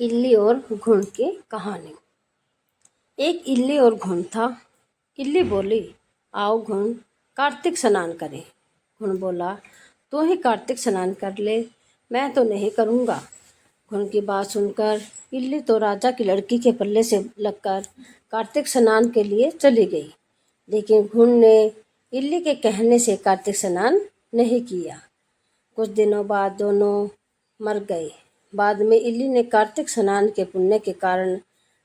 इल्ली और घुन की कहानी। एक इल्ली और घुन था। इल्ली बोली, आओ घुन, कार्तिक स्नान करें। घुन बोला, तू ही कार्तिक स्नान कर ले, मैं तो नहीं करूँगा। घुन की बात सुनकर इल्ली तो राजा की लड़की के पल्ले से लगकर कार्तिक स्नान के लिए चली गई। लेकिन घुन ने इल्ली के कहने से कार्तिक स्नान नहीं किया। कुछ दिनों बाद दोनों मर गए। बाद में इल्ली ने कार्तिक स्नान के पुण्य के कारण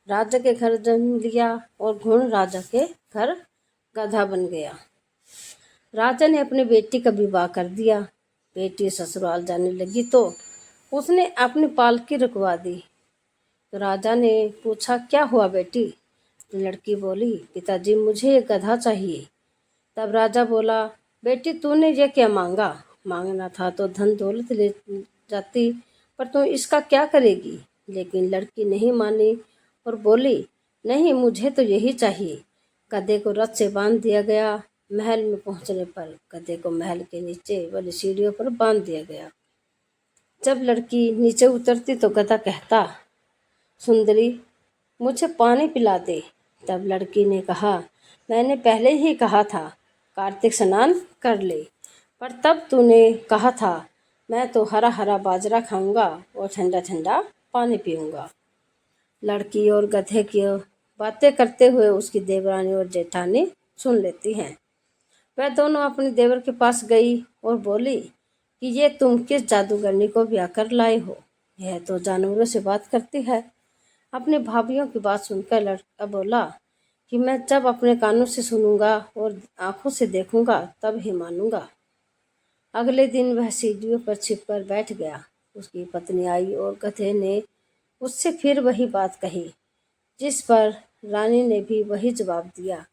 राजा के घर जन्म लिया और घुन राजा के घर गधा बन गया। राजा ने अपनी बेटी का विवाह कर दिया। बेटी ससुराल जाने लगी तो उसने अपनी पालकी रुकवा दी। तो राजा ने पूछा, क्या हुआ बेटी? तो लड़की बोली, पिताजी मुझे एक गधा चाहिए। तब राजा बोला, बेटी तूने ये क्या मांगा? मांगना था तो धन दौलत ले जाती, पर तू इसका क्या करेगी? लेकिन लड़की नहीं मानी और बोली, नहीं मुझे तो यही चाहिए। गधे को रथ से बांध दिया गया। महल में पहुंचने पर गधे को महल के नीचे वाली सीढ़ियों पर बांध दिया गया। जब लड़की नीचे उतरती तो गधा कहता, सुंदरी मुझे पानी पिला दे। तब लड़की ने कहा, मैंने पहले ही कहा था कार्तिक स्नान कर ले, पर तब तूने कहा था मैं तो हरा हरा बाजरा खाऊंगा और ठंडा ठंडा पानी पीऊंगा। लड़की और गधे की बातें करते हुए उसकी देवरानी और जेठानी सुन लेती हैं। वह दोनों अपने देवर के पास गई और बोली कि ये तुम किस जादूगरनी को ब्याह कर लाए हो? यह तो जानवरों से बात करती है। अपनी भाभीियों की बात सुनकर लड़का बोला कि मैं जब अपने कानों से सुनूंगा और आंखों से देखूंगा तब ही मानूंगा। अगले दिन वह सीढ़ियों पर छिपकर बैठ गया। उसकी पत्नी आई और गधे ने उससे फिर वही बात कही, जिस पर रानी ने भी वही जवाब दिया।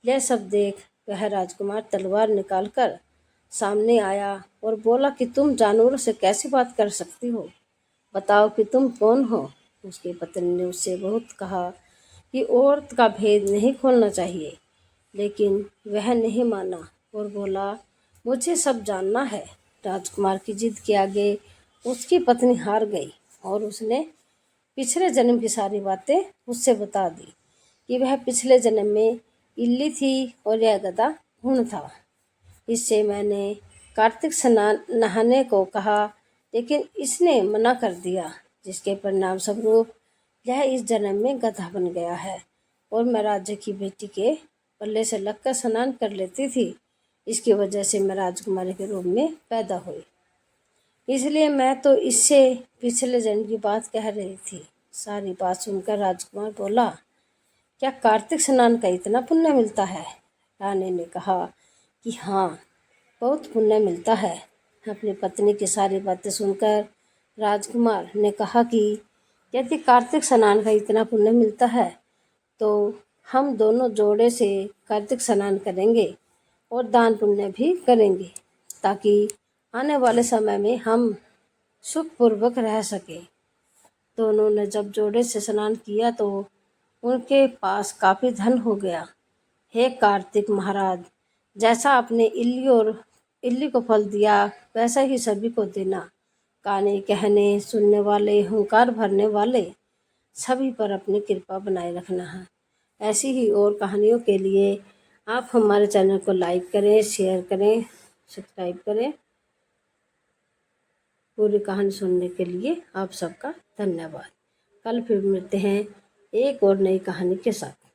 यह सब देख वह राजकुमार तलवार निकालकर सामने आया और बोला कि तुम जानवरों से कैसी बात कर सकती हो? बताओ कि तुम कौन हो? उसकी पत्नी ने उससे बहुत कहा कि औरत का भेद नहीं खोलना चाहिए, लेकिन वह नहीं माना और बोला, मुझे सब जानना है। राजकुमार की जिद के आगे उसकी पत्नी हार गई और उसने पिछले जन्म की सारी बातें उससे बता दी कि वह पिछले जन्म में इल्ली थी और यह गधा घुन था। इससे मैंने कार्तिक स्नान नहाने को कहा, लेकिन इसने मना कर दिया, जिसके परिणाम स्वरूप यह इस जन्म में गधा बन गया है और मैं राजा की बेटी के पल्ले से लगकर स्नान कर लेती थी। इसकी वजह से मैं राजकुमारी के रूप में पैदा हुई, इसलिए मैं तो इससे पिछले जन्म की बात कह रही थी। सारी बात सुनकर राजकुमार बोला, क्या कार्तिक स्नान का इतना पुण्य मिलता है? रानी ने कहा कि हाँ, बहुत पुण्य मिलता है। अपनी पत्नी की सारी बातें सुनकर राजकुमार ने कहा कि यदि कार्तिक स्नान का इतना पुण्य मिलता है तो हम दोनों जोड़े से कार्तिक स्नान करेंगे और दान पुण्य भी करेंगे, ताकि आने वाले समय में हम सुखपूर्वक रह सकें। दोनों ने जब जोड़े से स्नान किया तो उनके पास काफ़ी धन हो गया। हे कार्तिक महाराज, जैसा आपने इल्ली को फल दिया वैसा ही सभी को देना। काने कहने सुनने वाले, हुंकार भरने वाले सभी पर अपनी कृपा बनाए रखना है। ऐसी ही और कहानियों के लिए आप हमारे चैनल को लाइक करें, शेयर करें, सब्सक्राइब करें। पूरी कहानी सुनने के लिए आप सबका धन्यवाद। कल फिर मिलते हैं एक और नई कहानी के साथ।